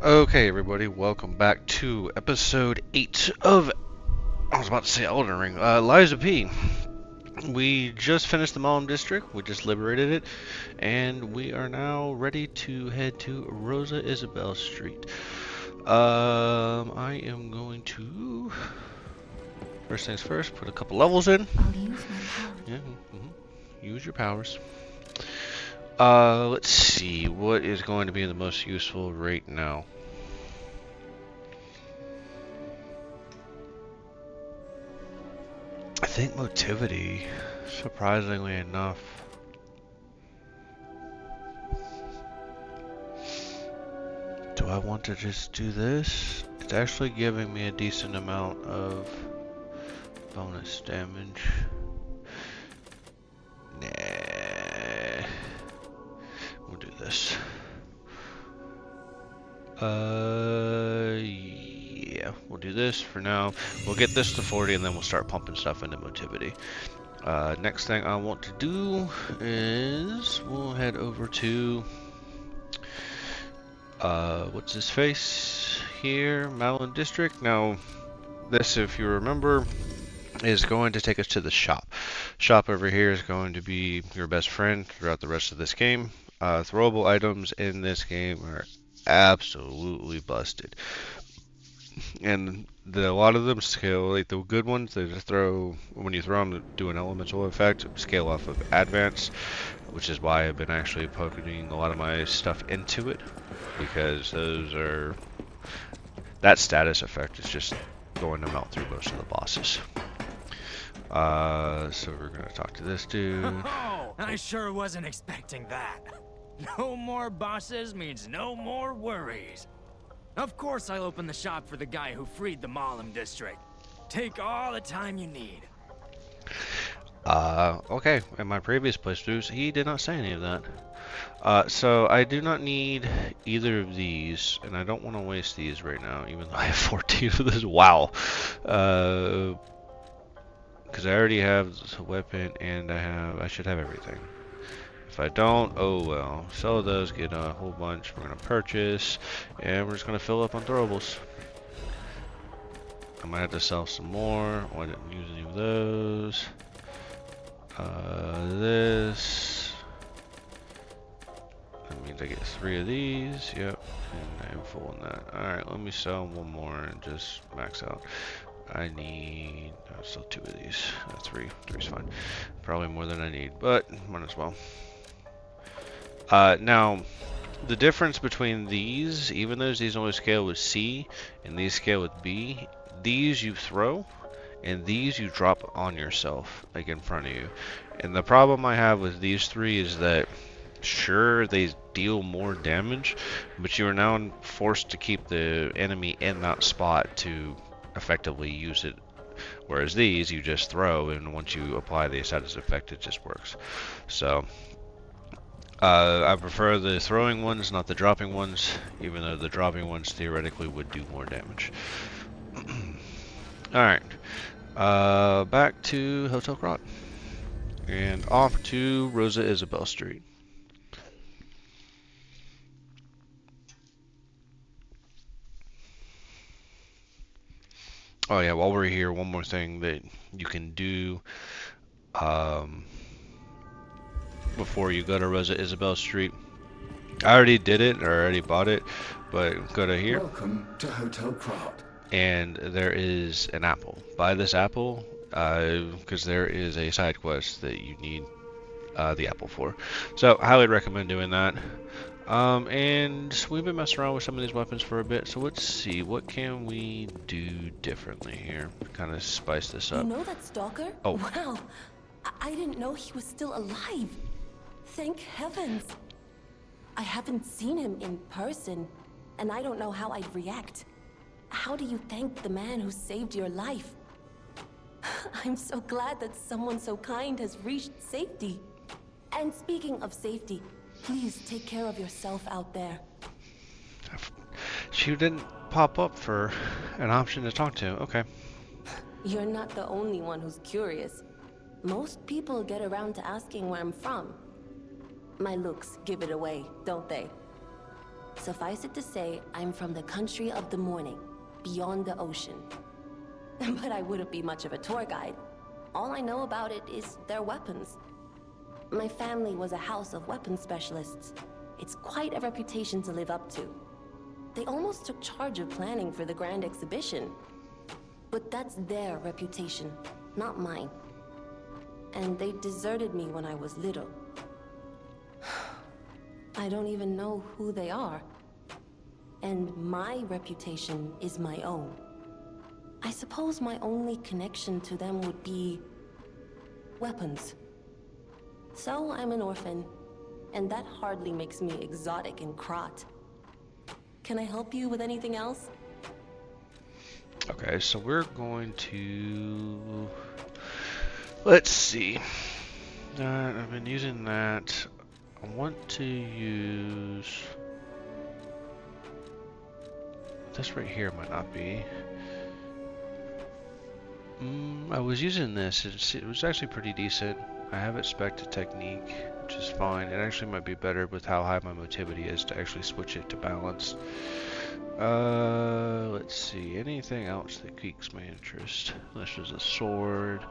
Okay, everybody, welcome back to episode 8 of, I was about to say Elden Ring, Lies of P. We just finished the Malm District, we just liberated it, and we are now ready to head to Rosa Isabelle Street. I am going to, first things first, put a couple levels in. I'll use my power. Yeah, use your powers. Let's see, what is going to be the most useful right now? I think motivity, surprisingly enough. Do I want to just do this? It's actually giving me a decent amount of bonus damage. Nah. We'll do this. Yeah, we'll do this for now. We'll get this to 40 and then we'll start pumping stuff into motivity. Next thing I want to do is we'll head over to what's his face here, Malin District. Now, this, if you remember, is going to take us to the shop. Shop over here is going to be your best friend throughout the rest of this game. Throwable items in this game are absolutely busted. And a lot of them scale, like the good ones, they just throw, when you throw them to do an elemental effect, scale off of advance, which is why I've been actually putting a lot of my stuff into it, because those are, that status effect is just going to melt through most of the bosses. So we're gonna talk to this dude. Oh, I sure wasn't expecting that. No more bosses means no more worries. Of course I'll open the shop for the guy who freed the Malm district. Take all the time you need. Okay, in my previous playthroughs, he did not say any of that. So I do not need either of these, and I don't want to waste these right now, even though I have 14 of this. Wow. Because I already have the weapon, and I should have everything. If I don't, oh well. Sell those, get a whole bunch. We're gonna purchase, and we're just gonna fill up on throwables. I might have to sell some more. Oh, I didn't use any of those. This. That means I get 3 of these. Yep, and I'm full on that. Alright, let me sell one more and just max out. I need still 2 of these. 3. 3's fine. Probably more than I need, but might as well. Now, the difference between these, even though these only scale with C and these scale with B, these you throw and these you drop on yourself, like in front of you. And the problem I have with these 3 is that, sure, they deal more damage, but you are now forced to keep the enemy in that spot to effectively use it. Whereas these, you just throw, and once you apply the status effect, it just works. So, I prefer the throwing ones, not the dropping ones, even though the dropping ones theoretically would do more damage. Alright, back to Hotel Krat, and off to Rosa Isabelle Street. Oh yeah, while we're here, one more thing that you can do before you go to Rosa Isabelle Street. I already did it, or already bought it, but go to here. Welcome to Hotel Krat. And there is an apple. Buy this apple, because there is a side quest that you need the apple for. So, highly recommend doing that. And we've been messing around with some of these weapons for a bit, so let's see, what can we do differently here? Kind of spice this up. You know that stalker? Oh. Wow. I didn't know he was still alive. Thank heavens. I haven't seen him in person, and I don't know how I'd react. How do you thank the man who saved your life? I'm so glad that someone so kind has reached safety. And speaking of safety, please take care of yourself out there. She didn't pop up for an option to talk to. Okay. You're not the only one who's curious. Most people get around to asking where I'm from. My looks give it away, don't they? Suffice it to say, I'm from the country of the morning, beyond the ocean. But I wouldn't be much of a tour guide. All I know about it is their weapons. My family was a house of weapons specialists. It's quite a reputation to live up to. They almost took charge of planning for the grand exhibition. But that's their reputation, not mine. And they deserted me when I was little. I don't even know who they are. And my reputation is my own. I suppose my only connection to them would be weapons. So I'm an orphan, and that hardly makes me exotic in Krat. Can I help you with anything else? Okay, so we're going to... Let's see. I've been using that. I want to use... This right here might not be. I was using this. It was actually pretty decent. I have it spec'd to technique, which is fine. It actually might be better with how high my motivity is to actually switch it to balance. Let's see. Anything else that piques my interest? This is a sword.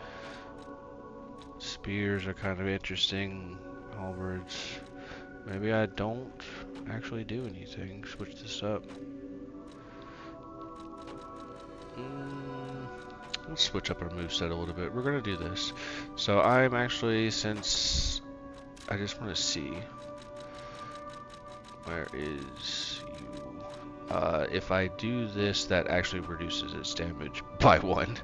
Spears are kind of interesting. Halberds. Maybe I don't actually do anything. Switch this up. Let's switch up our moveset a little bit. We're gonna do this. So I'm actually, since I just want to see, where is you? If I do this, that actually reduces its damage by 1.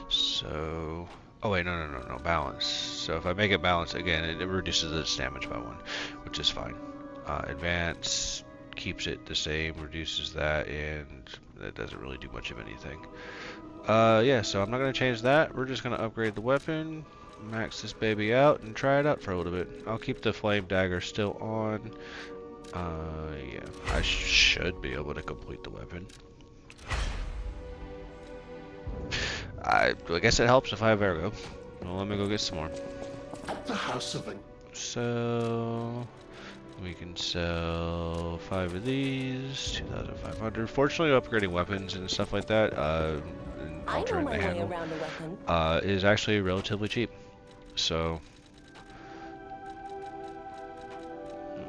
So, oh wait, no, balance. So if I make it balance again, it reduces its damage by 1, which is fine. Advance keeps it the same, reduces that, and that doesn't really do much of anything. Yeah, so I'm not going to change that. We're just going to upgrade the weapon, max this baby out, and try it out for a little bit. I'll keep the flame dagger still on. Yeah, I should be able to complete the weapon. I guess it helps if I have Ergo. Well, let me go get some more. At the house of So... we can sell 5 of these, 2,500. Fortunately, upgrading weapons and stuff like that, and altering the handle, is actually relatively cheap. So,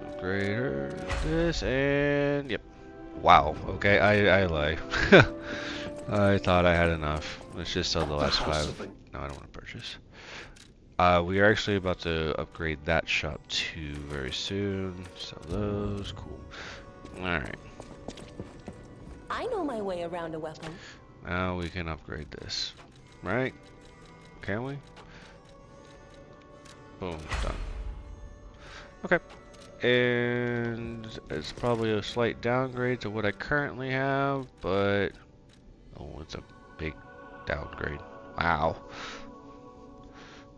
upgrade her, this, and yep. Wow. Okay, I lie. I thought I had enough. Let's just sell the last 5. No, I don't want to purchase. We are actually about to upgrade that shop too very soon. Sell those, cool. Alright. I know my way around a weapon. Now we can upgrade this. Right? Can we? Boom, done. Okay. And it's probably a slight downgrade to what I currently have, but... oh, it's a big downgrade. Wow.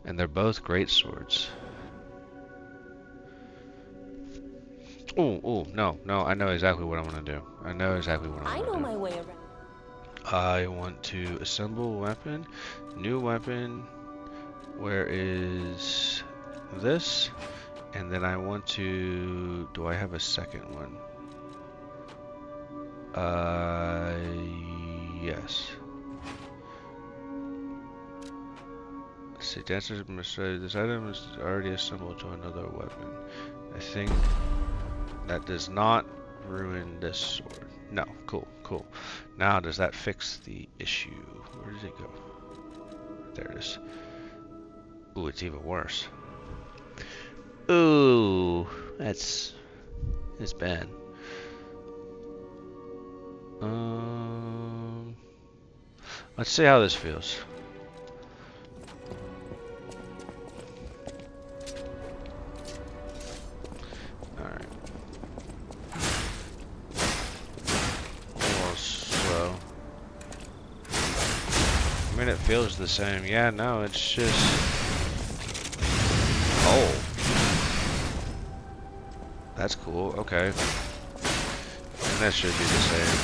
And they're both great swords. Oh, no, I know exactly what I want to do. I know exactly what I want to do. I know my way around. I want to assemble weapon, new weapon. Where is this? And then I want to, do I have a second one? Yes. Let's see, dancers must say this item is already assembled to another weapon. I think that does not ruin this sword. No, cool. Now does that fix the issue? Where does it go? There it is. Ooh, it's even worse. Ooh, it's bad. Let's see how this feels. I mean, it feels the same. Yeah, no, it's just... oh. That's cool, okay. And that should be the same.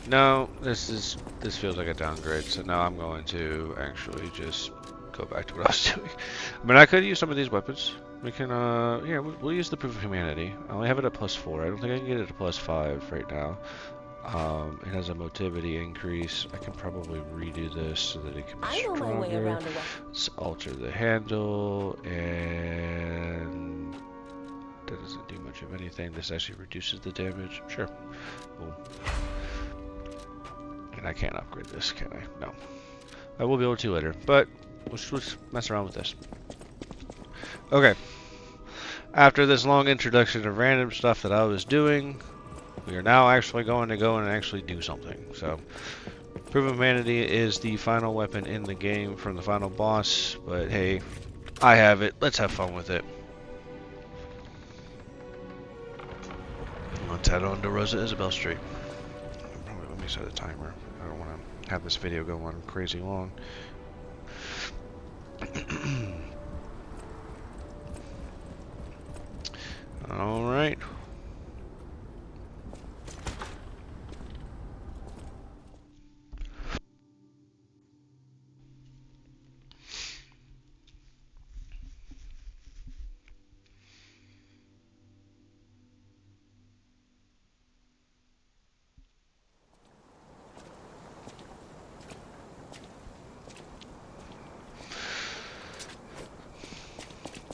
No, this feels like a downgrade, so now I'm going to actually just go back to what I was doing. I mean, I could use some of these weapons. We can, yeah, we'll use the Proof of Humanity. I only have it at +4. I don't think I can get it to +5 right now. It has a motility increase. I can probably redo this so that it can be I know my way stronger. around a weapon. Let's alter the handle, and that doesn't do much of anything. This actually reduces the damage. Sure. Cool. And I can't upgrade this, can I? No. I will be able to later, but let's mess around with this. Okay. After this long introduction of random stuff that I was doing, we are now actually going to go and actually do something. So, Proof of Humanity is the final weapon in the game from the final boss, but hey, I have it. Let's have fun with it. Let's head on to Rosa Isabelle Street. Probably let me set a timer. I don't want to have this video go on crazy long. Alright.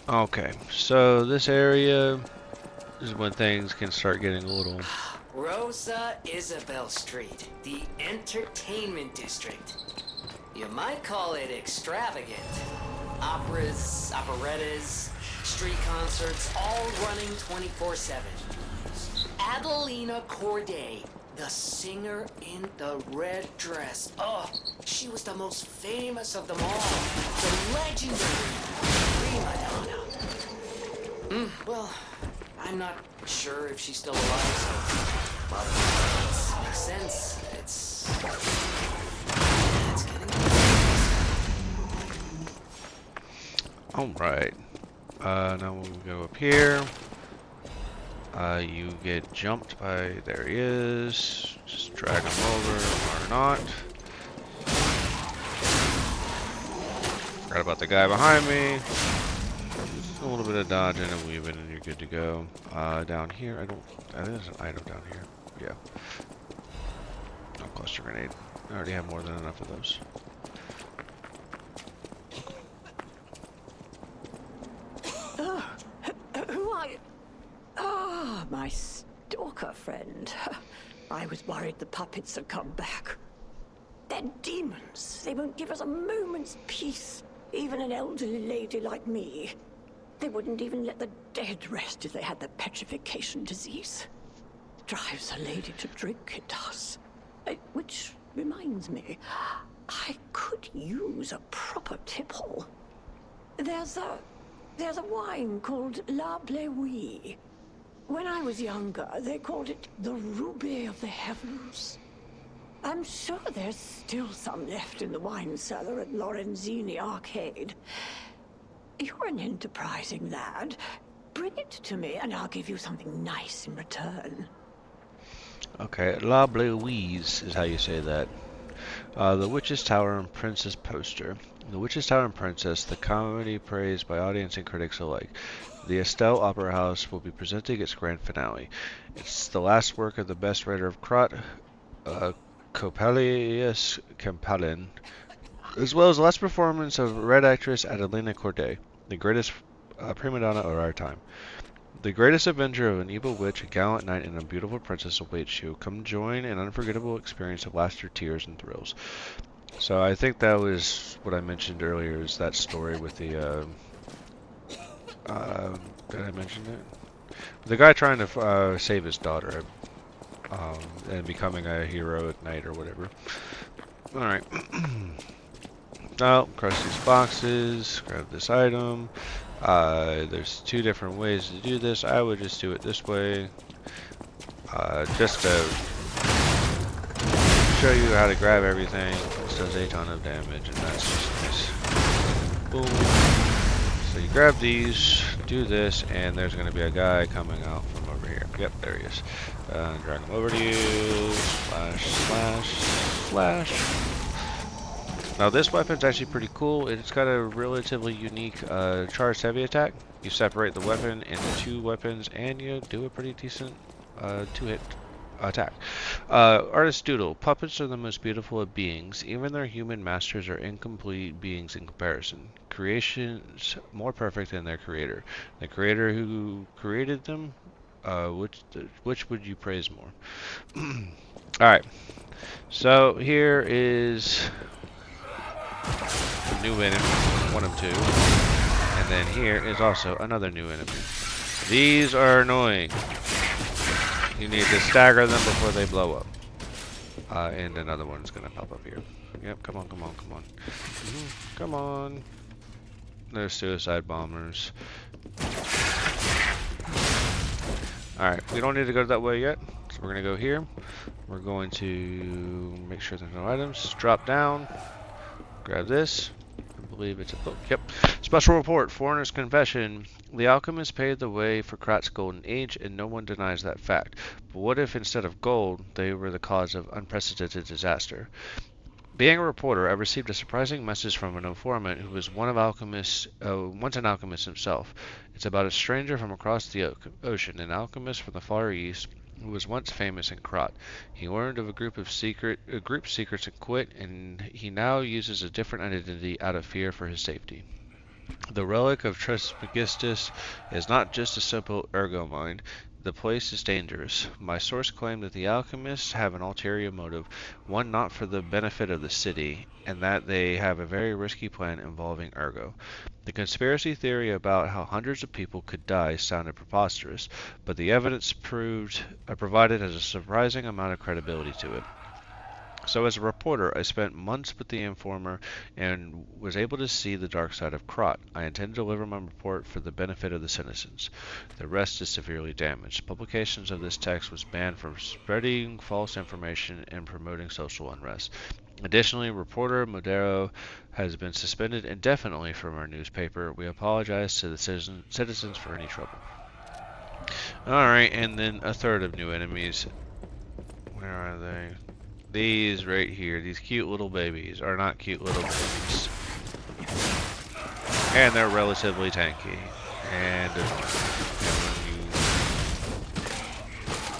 Okay, so this area is when things can start getting a little... Rosa Isabelle Street, the entertainment district. You might call it extravagant. Operas, operettas, street concerts, all running 24/7. Adelina Corday, the singer in the red dress. Oh, she was the most famous of them all. The legendary prima donna. Well, I'm not sure if she's still alive, so... Well, it makes sense. It's getting... Alright. Now we'll go up here. You get jumped by... There he is. Just drag him over, or not. Forgot about the guy behind me. Just a little bit of dodging and weaving and you're good to go. Down here, I think there's an item down here. Yeah. No cluster grenade. I already have more than enough of those. Who are you? Ah, my stalker friend. I was worried the puppets had come back. They're demons. They won't give us a moment's peace. Even an elderly lady like me. They wouldn't even let the dead rest if they had the petrification disease. Drives a lady to drink, it does. Which reminds me, I could use a proper tipple. There's a wine called La Bleuie. When I was younger, they called it the Ruby of the Heavens. I'm sure there's still some left in the wine cellar at Lorenzini Arcade. You're an enterprising lad. Bring it to me and I'll give you something nice in return. Okay, La Bleuise is how you say that. The Witch's Tower and Princess poster. The Witch's Tower and Princess, the comedy praised by audience and critics alike. The Estelle Opera House will be presenting its grand finale. It's the last work of the best writer of Krat, Coppelius Campalin, as well as the last performance of red actress Adelina Corday, the greatest prima donna of our time. The greatest avenger of an evil witch, a gallant knight, and a beautiful princess awaits you. Come join an unforgettable experience of laughter, tears, and thrills. So I think that was what I mentioned earlier, is that story with the, did I mention it? The guy trying to save his daughter, and becoming a hero at night or whatever. Alright. Now, crush these boxes, grab this item. There's two different ways to do this. I would just do it this way. Just to show you how to grab everything. This does a ton of damage, and that's just nice. Boom. So you grab these, do this, and there's going to be a guy coming out from over here. Yep, there he is. Drag him over to you. Slash, slash, slash. Now this weapon's actually pretty cool. It's got a relatively unique charged heavy attack. You separate the weapon into 2 weapons and you do a pretty decent 2-hit attack. Artist Doodle. Puppets are the most beautiful of beings. Even their human masters are incomplete beings in comparison. Creations more perfect than their creator. The creator who created them, which would you praise more? Alright. So here is a new enemy, one of 2. And then here is also another new enemy. These are annoying. You need to stagger them before they blow up. And another one's gonna pop up here. Yep, come on, come on, come on. Come on. There's suicide bombers. Alright, we don't need to go that way yet. So we're gonna go here. We're going to make sure there's no items. Drop down. Grab this. I believe it's a book. Yep. Special report. Foreigner's confession. The alchemists paved the way for Krat's golden age, and no one denies that fact. But what if instead of gold, they were the cause of unprecedented disaster? Being a reporter, I received a surprising message from an informant who was once an alchemist himself. It's about a stranger from across the ocean, an alchemist from the Far East, who was once famous in Krat. He learned of a group secrets and quit, and he now uses a different identity out of fear for his safety. The relic of Trismegistus is not just a simple ergo mine. The place is dangerous. My source claimed that the alchemists have an ulterior motive, one not for the benefit of the city, and that they have a very risky plan involving ergo. The conspiracy theory about how hundreds of people could die sounded preposterous, but the evidence provided has a surprising amount of credibility to it. So as a reporter, I spent months with the informer and was able to see the dark side of Krat. I intend to deliver my report for the benefit of the citizens. The rest is severely damaged. Publications of this text was banned from spreading false information and promoting social unrest. Additionally, reporter Modero has been suspended indefinitely from our newspaper. We apologize to the citizens for any trouble. Alright, and then a third of new enemies. Where are they? These right here, these cute little babies are not cute little babies. And they're relatively tanky. And when you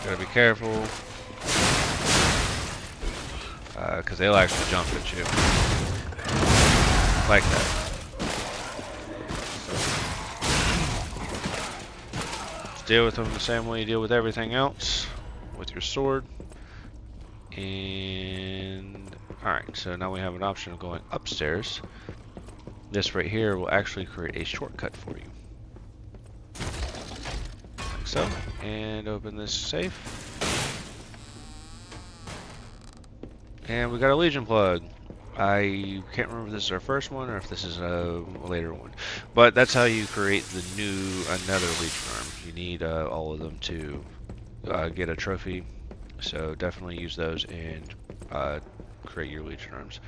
gotta be careful. Because they like to jump at you. Like that. Just deal with them the same way you deal with everything else. With your sword. And alright, so now we have an option of going upstairs. This right here will actually create a shortcut for you. Like so. And open this safe. And we got a Legion plug. I can't remember if this is our first one or if this is a later one. But that's how you create another Legion arm. You need all of them to get a trophy. So definitely use those and create your Legion arms.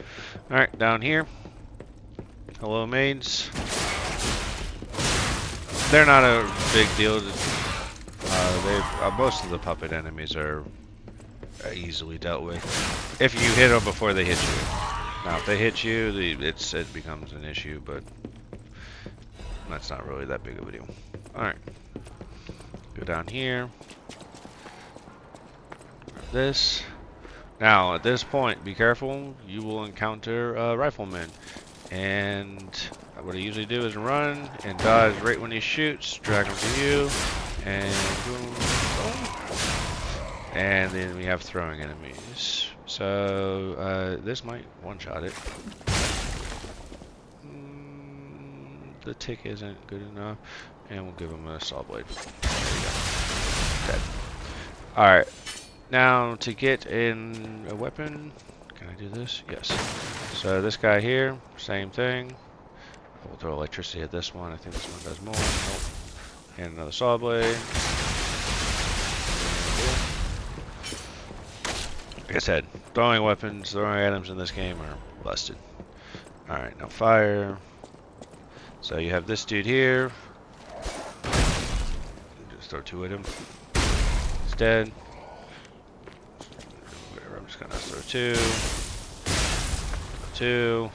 Alright, down here. Hello, maids. They're not a big deal. Most of the puppet enemies are easily dealt with. If you hit them before they hit you. Now, if they hit you, it becomes an issue, but that's not really that big of a deal. Alright. Go down here. This. Now, at this point, be careful. You will encounter riflemen. And what I usually do is run and dodge right when he shoots, drag him to you, and boom, boom. And then we have throwing enemies. So, this might one-shot it. The tick isn't good enough. And we'll give him a saw blade. There we go. Dead. Alright. Now, to get in a weapon, can I do this? Yes. So this guy here, same thing. We'll throw electricity at this one. I think this one does more. Nope. And another saw blade. Like I said, throwing weapons, throwing items in this game are busted. Alright, now fire. So you have this dude here. Just throw 2 at him. He's dead. Whatever, I'm just gonna throw two,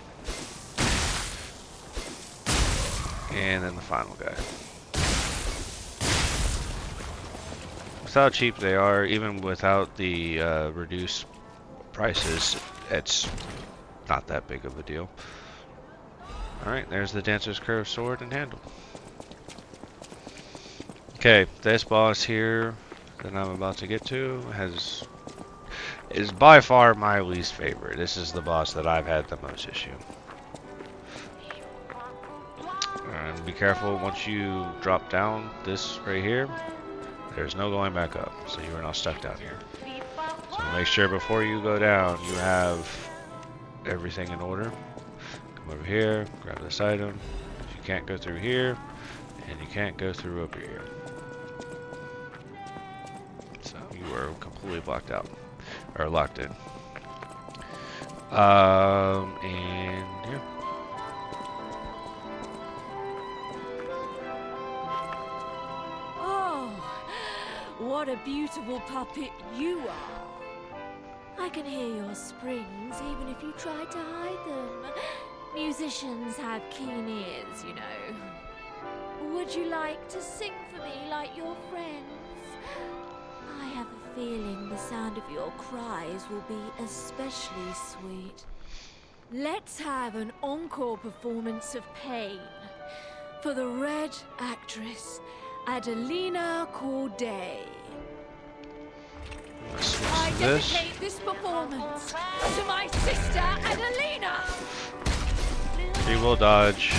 and then the final guy. That's how cheap they are, even without the reduced prices. It's not that big of a deal. Alright, there's the Dancer's Curve sword and handle. Okay, this boss here that I'm about to get to is by far my least favorite. This is the boss that I've had the most issue. And be careful, once you drop down this right here, there's no going back up, so you are not stuck down here. So make sure before you go down, you have everything in order. Come over here, grab this item. If you can't go through here, and you can't go through over here. So you are completely blocked out, or locked in. And yeah. Oh, what a beautiful puppet you are. I can hear your springs even if you try to hide them. Musicians have keen ears, you know. Would you like to sing for me like your friends? I have a feeling the sound of your cries will be especially sweet. Let's have an encore performance of Pain for the Red actress, Adelina Corday. I dedicate this performance to my sister Adelina! She will dodge.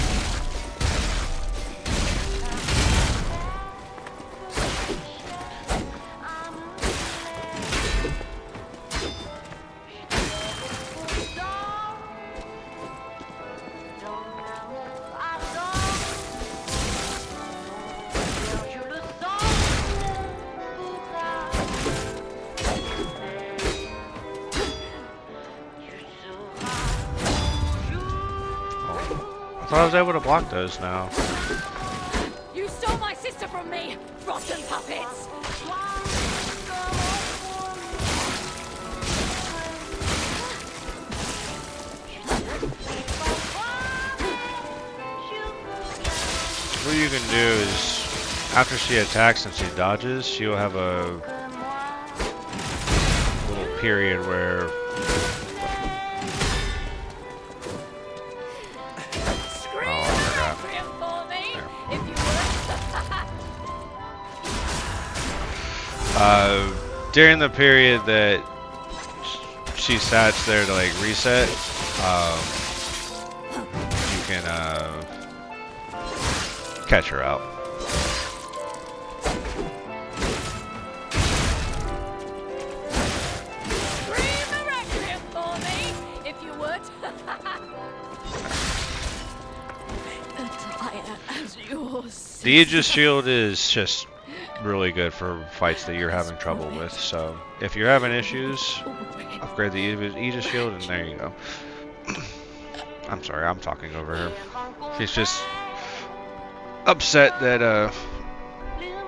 I thought I was able to block those now. You stole my sister from me, rotten puppets! What you can do is, after she attacks and she dodges, she'll have a little period where during the period that she sats there to like reset, you can catch her out. Scream the requiem for me, if you would. Attire as yours. The Aegis shield is just really good for fights that you're having trouble with, so if you're having issues, upgrade the Aegis shield and there you go. I'm sorry, I'm talking over her. She's just upset that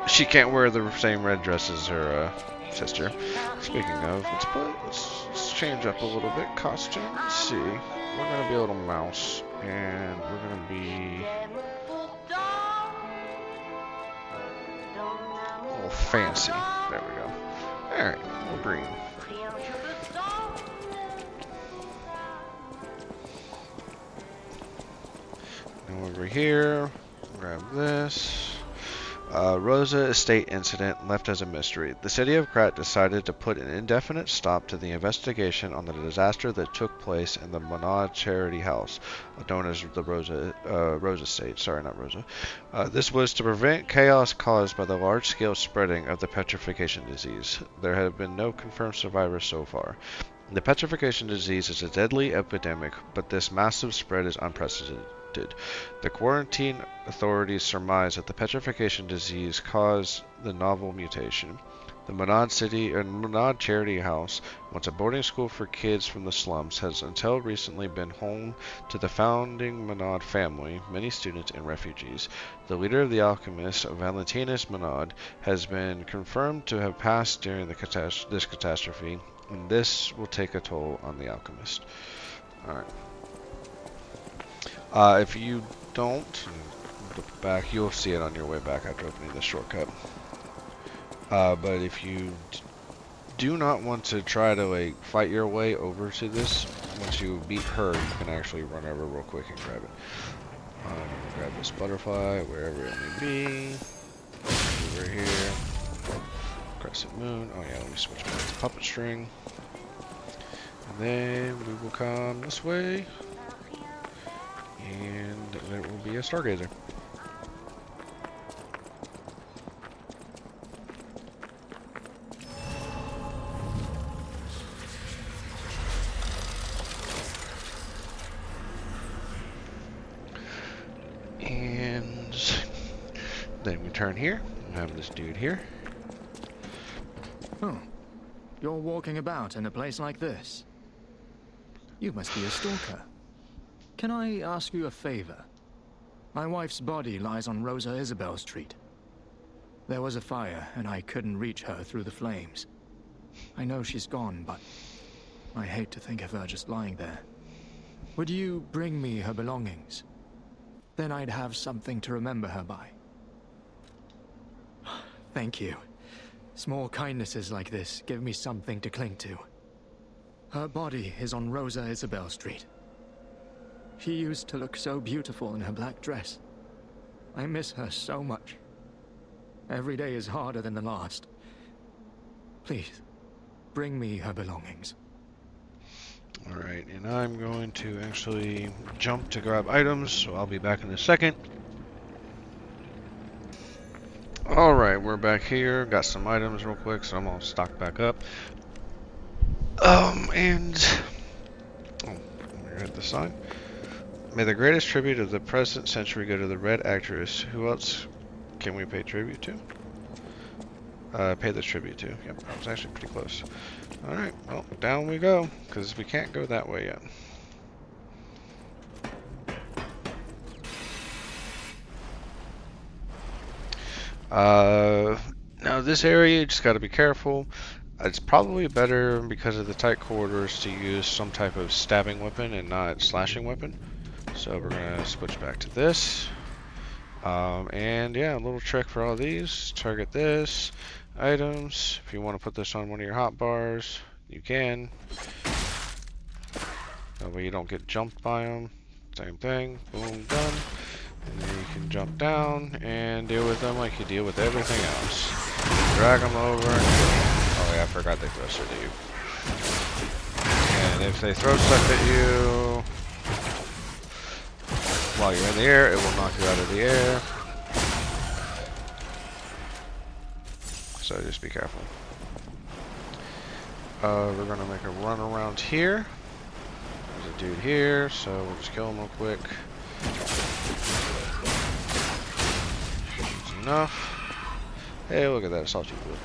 she can't wear the same red dress as her sister. Speaking of, let's change up a little bit. Costume, let's see. We're gonna be a little mouse, and we're gonna be fancy. There we go. Alright, we're green. And over here, grab this. Rosa Estate incident left as a mystery. The city of Krat decided to put an indefinite stop to the investigation on the disaster that took place in the Monad Charity House, known as the Rosa Estate. Sorry, not Rosa. This was to prevent chaos caused by the large-scale spreading of the petrification disease. There have been no confirmed survivors so far. The petrification disease is a deadly epidemic, but this massive spread is unprecedented. The quarantine authorities surmise that the petrification disease caused the novel mutation. The Manad Charity House, once a boarding school for kids from the slums, has until recently been home to the founding Manad family, many students and refugees. The leader of the alchemists, Valentinus Manad, has been confirmed to have passed during this catastrophe, and this will take a toll on the alchemist. Alright. If you don't look back, you'll see it on your way back after opening this shortcut. But if you do not want to try to like fight your way over to this, once you beat her, you can actually run over real quick and grab it. Grab this butterfly, wherever it may be. Over here. Crescent moon. Oh yeah, let me switch back to puppet string. And then we will come this way. And there will be a stargazer. And then we turn here. We have this dude here. Oh, you're walking about in a place like this. You must be a stalker. Can I ask you a favor? My wife's body lies on Rosa Isabelle Street. There was a fire, and I couldn't reach her through the flames. I know she's gone, but I hate to think of her just lying there. Would you bring me her belongings? Then I'd have something to remember her by. Thank you. Small kindnesses like this give me something to cling to. Her body is on Rosa Isabelle Street. She used to look so beautiful in her black dress. I miss her so much. Every day is harder than the last. Please, bring me her belongings. Alright, and I'm going to actually jump to grab items, so I'll be back in a second. Alright, we're back here. Got some items real quick, so I'm gonna stock back up. Let me hit the sign. May the greatest tribute of the present century go to the Red Actress. Who else can we pay tribute to? Pay this tribute to. Yep, that was actually pretty close. Alright, well, down we go, because we can't go that way yet. Now this area, you just got to be careful. It's probably better, because of the tight corridors, to use some type of stabbing weapon and not slashing weapon. So we're going to switch back to this. And yeah, a little trick for all these. Target this. Items. If you want to put this on one of your hot bars, you can. That way you don't get jumped by them. Same thing. Boom, done. And then you can jump down and deal with them like you deal with everything else. Drag them over and kill them. Oh yeah, I forgot they throw stuff at you. And if they throw stuff at you while you're in the air, it will knock you out of the air. So just be careful. We're gonna make a run around here. There's a dude here, so we'll just kill him real quick. That's enough. Hey, look at that salty blue.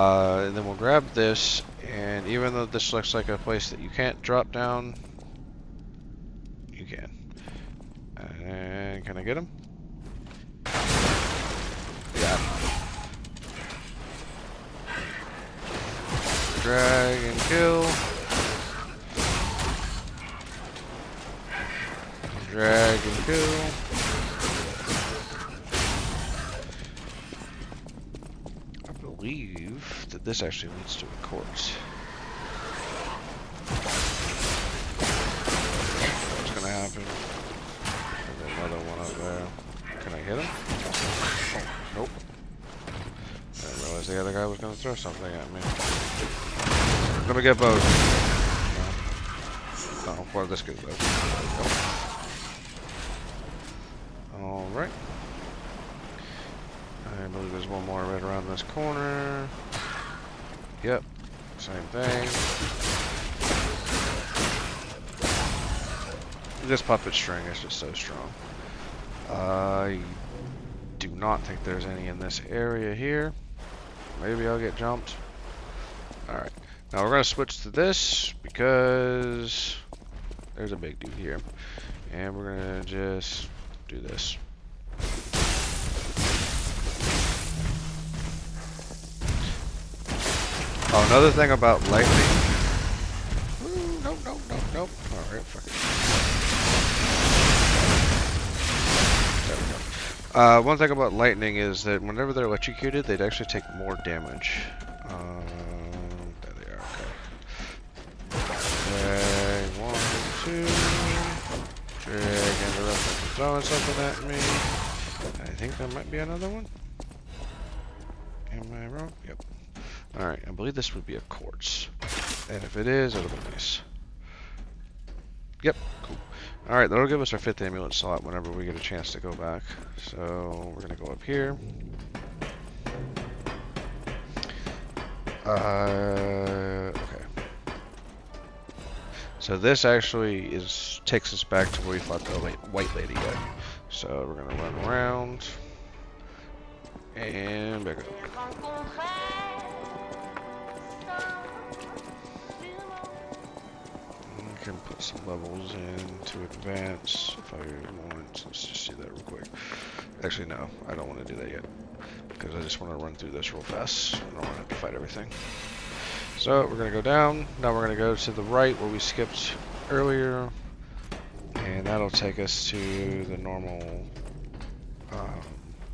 And then we'll grab this, and even though this looks like a place that you can't drop down, you can. And can I get him? Yeah. Drag and kill. Drag and kill. I believe that this actually leads to a corpse. What's gonna happen? There's another one up there. Can I hit him? Oh, nope. I didn't realize the other guy was gonna throw something at me. Let me get both. No. Oh, well, this gets both. Alright. I believe there's one more right around this corner. Yep. Same thing. This puppet string is just so strong. I do not think there's any in this area here. maybe I'll get jumped. Alright. Now we're going to switch to this because there's a big dude here. And we're going to just do this. Oh, another thing about lightning. Ooh, nope. Alright, fuck it. There we go. One thing about lightning is that whenever they're electrocuted, they'd actually take more damage. There they are, okay. Drag 1, 2. Drag and the rest of throwing something at me. I think there might be another one. Am I wrong? Yep. Alright, I believe this would be a quartz. And if it is, it'll be nice. Yep, cool. Alright, that'll give us our 5th amulet slot whenever we get a chance to go back. So, we're gonna go up here. Okay. So this actually takes us back to where we fought the white lady at. So, we're gonna run around. And back up. Can put some levels in to advance if I want. Let's just see that real quick. Actually, no, I don't want to do that yet because I just want to run through this real fast. I don't want to have to fight everything. So we're gonna go down. Now we're gonna go to the right where we skipped earlier, and that'll take us to the normal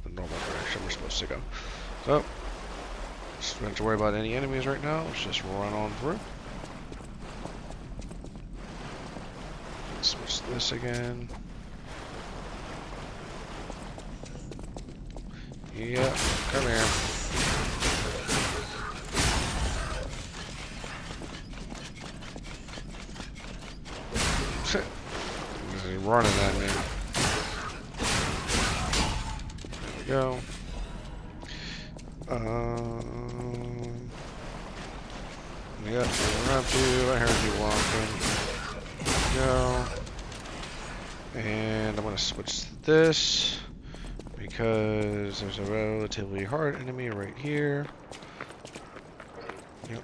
direction we're supposed to go. So, just don't have to worry about any enemies right now. Let's just run on through. Switch this again. Yep, come here. He's running at me. There we go. Yep, run up to you. I heard you walking. Go. And I'm going to switch to this because there's a relatively hard enemy right here. Yep.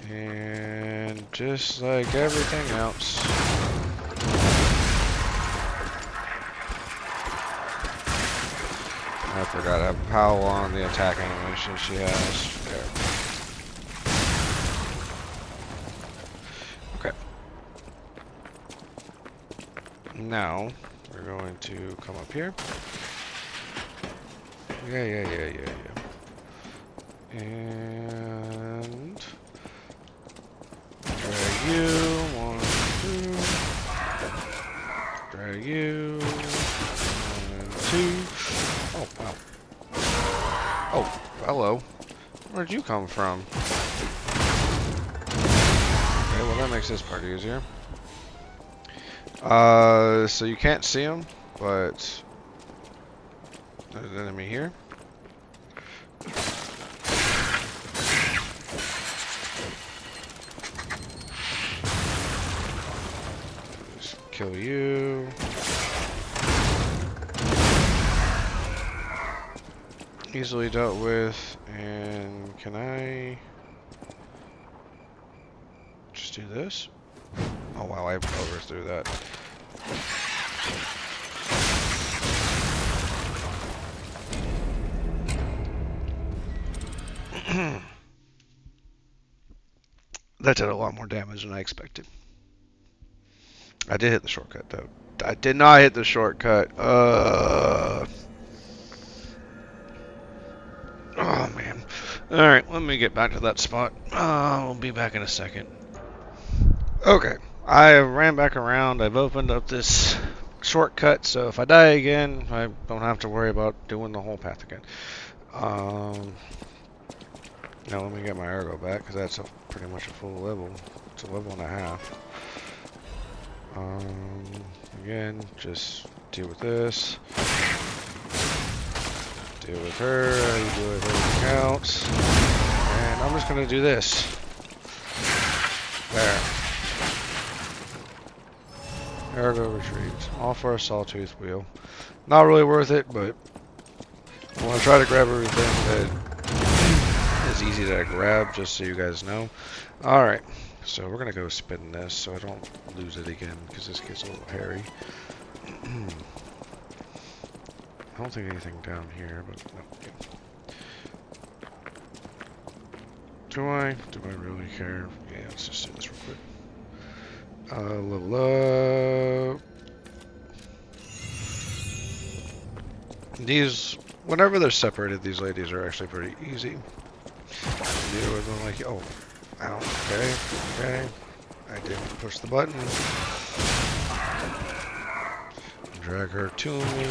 And just like everything else, I forgot how long the attack animation she has. There. Now, we're going to come up here. Yeah. And drag you, 1, 2. Drag you, 1, 2. Oh, wow. Oh, hello. Where'd you come from? Okay, well that makes this part easier. So you can't see him, but there's an enemy here. Just kill you. Easily dealt with, and can I just do this? Oh wow, I overthrew that. That did a lot more damage than I expected. I did hit the shortcut though. I did not hit the shortcut. Oh man. Alright, let me get back to that spot. We'll be back in a second. Okay. I ran back around. I've opened up this shortcut, so if I die again, I don't have to worry about doing the whole path again. Now let me get my ergo back, because that's pretty much a full level. It's a level and a half. Again, just deal with this. Deal with her. You deal with everything else. And I'm just going to do this. There. Ergo retrieved. All for a sawtooth wheel. Not really worth it, but I want to try to grab everything that as easy to grab, just so you guys know. Alright, so we're going to go spin this so I don't lose it again, because this gets a little hairy. I don't think anything down here, but no. Do I really care? Yeah, let's just do this real quick. Level up. These, whenever they're separated, these ladies are actually pretty easy. Deal with them like, oh, ow, okay. I didn't push the button. Drag her to me.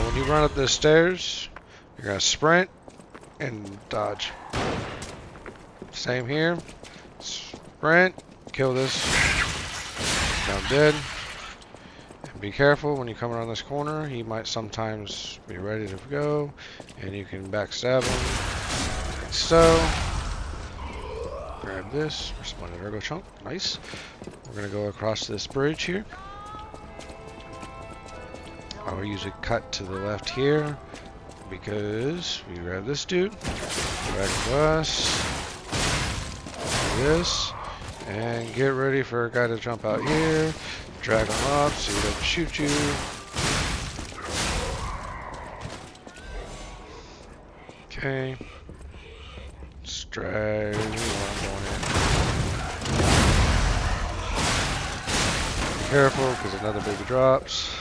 When you run up the stairs, you're gonna sprint and dodge. Same here. Sprint, kill this. Now dead. And be careful when you come around this corner. He might sometimes be ready to go, and you can backstab him. Like so. Grab this. Splendid ergo chunk. Nice. We're gonna go across this bridge here. I will usually cut to the left here because we grab this dude, drag us, do this, and get ready for a guy to jump out here. Drag him up so he doesn't shoot you. Okay. Let's drag. Be careful because another baby drops.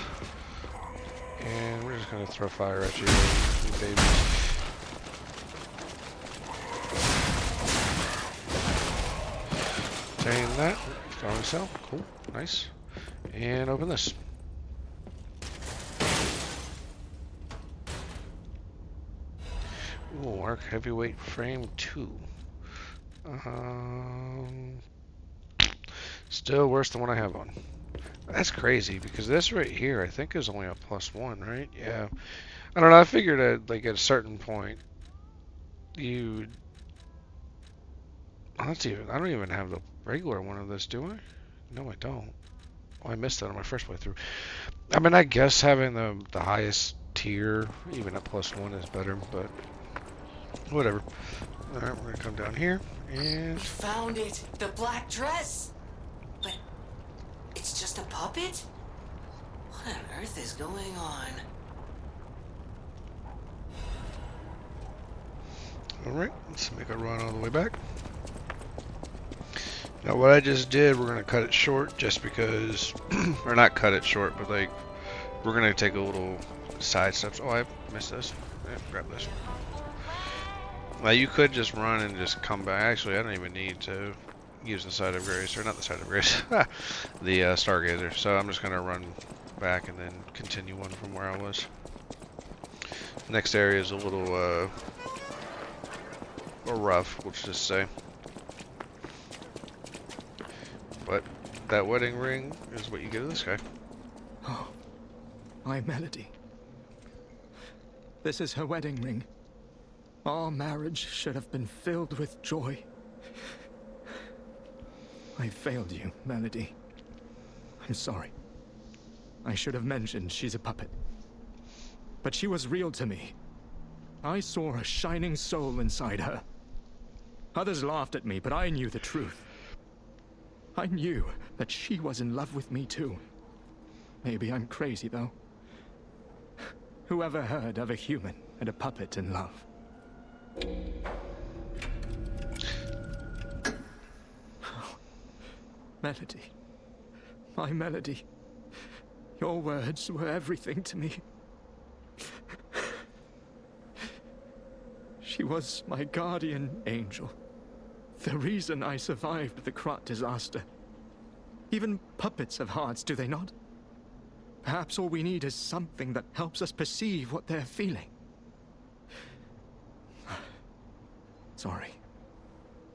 And we're just gonna throw fire at you, babies. Obtain that. Throwing cell. Cool. Nice. And open this. Ooh, Arc Heavyweight Frame 2. Still worse than what I have on. That's crazy, because this right here, I think, is only a +1, right? Yeah. I don't know, I figured at, like, at a certain point, you... I don't even have the regular one of this, do I? No, I don't. Oh, I missed that on my first playthrough. I mean, I guess having the highest tier, even at +1, is better, but... whatever. Alright, we're gonna come down here, and... We found it! The black dress! But... it's just a puppet? What on earth is going on? Alright, let's make a run all the way back. Now what I just did, we're going to cut it short just because, or not cut it short, but like, we're going to take a little side steps. Oh, I missed this. Yeah, grab this. Now you could just run and just come back. Actually, I don't even need to use the side of grace, or not the side of grace, the stargazer. So I'm just going to run back and then continue on from where I was. Next area is a little rough, let's just say. But that wedding ring is what you give this guy. Oh, my Melody. This is her wedding ring. Our marriage should have been filled with joy. I failed you, Melody. I'm sorry. I should have mentioned she's a puppet. But she was real to me. I saw a shining soul inside her. Others laughed at me, but I knew the truth. I knew that she was in love with me too. Maybe I'm crazy, though. Whoever heard of a human and a puppet in love? Oh, Melody. My Melody. Your words were everything to me. She was my guardian angel. The reason I survived the Krat disaster. Even puppets have hearts, do they not? Perhaps all we need is something that helps us perceive what they're feeling. Sorry.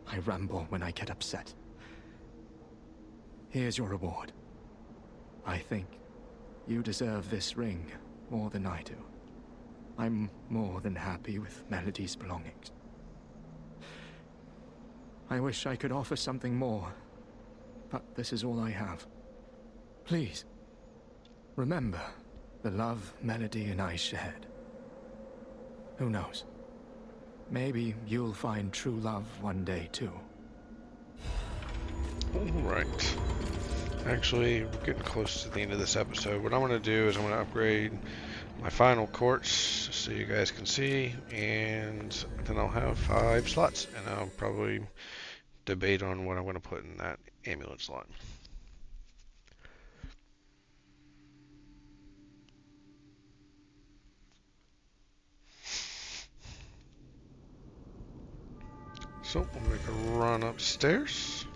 I ramble when I get upset. Here's your reward. I think you deserve this ring more than I do. I'm more than happy with Melody's belongings. I wish I could offer something more, but this is all I have. Please, remember the love Melody and I shared. Who knows? Maybe you'll find true love one day, too. Alright. Actually, we're getting close to the end of this episode. What I'm going to do is I'm going to upgrade my final quartz so you guys can see, and then I'll have 5 slots, and I'll probably debate on what I'm going to put in that amulet slot. So we'll make a run upstairs.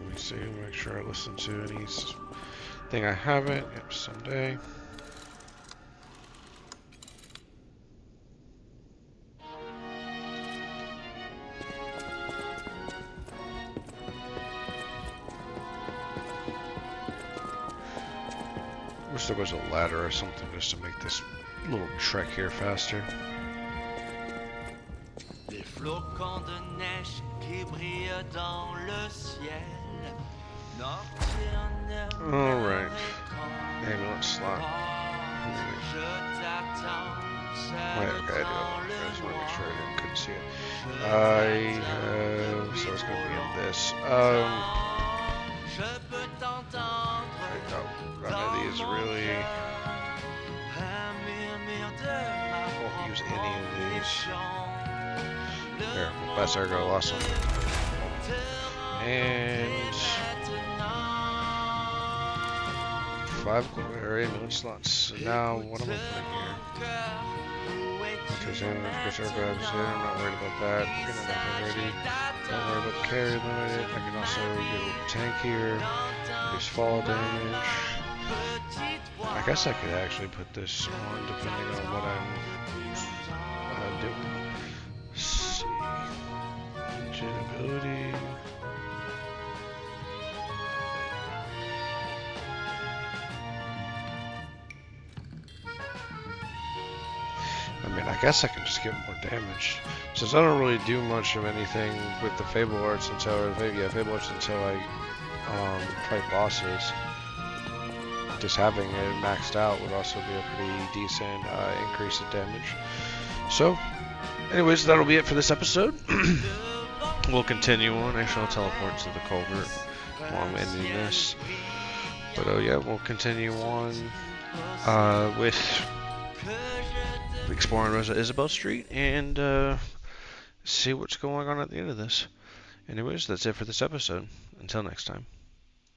Let me see, make sure I listen to anything I haven't. Yep, someday. Wish there was a ladder or something just to make this little trek here faster. Des flocons de neige qui brillent dans le ciel. Nocturne. Alright. Amulet slot. Je t'attends. Wait, okay, I do. I just want to make sure I couldn't see it. So it's going to be in this. Je peux t'entendre. None of these really. Won't use any of these. There, that's our go. Awesome. And 5 amulet slots. So now, what am I putting here? Okay, so I'm not worried about that. We're gonna have already. Don't worry about the carry limited. I can also get a tank here. Reduce fall damage. I guess I could actually put this on depending on what I'm doing. Let's see. Agility. I mean, I guess I can just get more damage. Since I don't really do much of anything with the Fable Arts until, Fable Arts until I fight bosses. Just having it maxed out would also be a pretty decent increase in damage. So, anyways, that'll be it for this episode. We'll continue on. Actually, I'll teleport to the culvert while I'm ending this. But yeah, we'll continue on with exploring Rosa Isabelle Street and see what's going on at the end of this. Anyways, that's it for this episode. Until next time.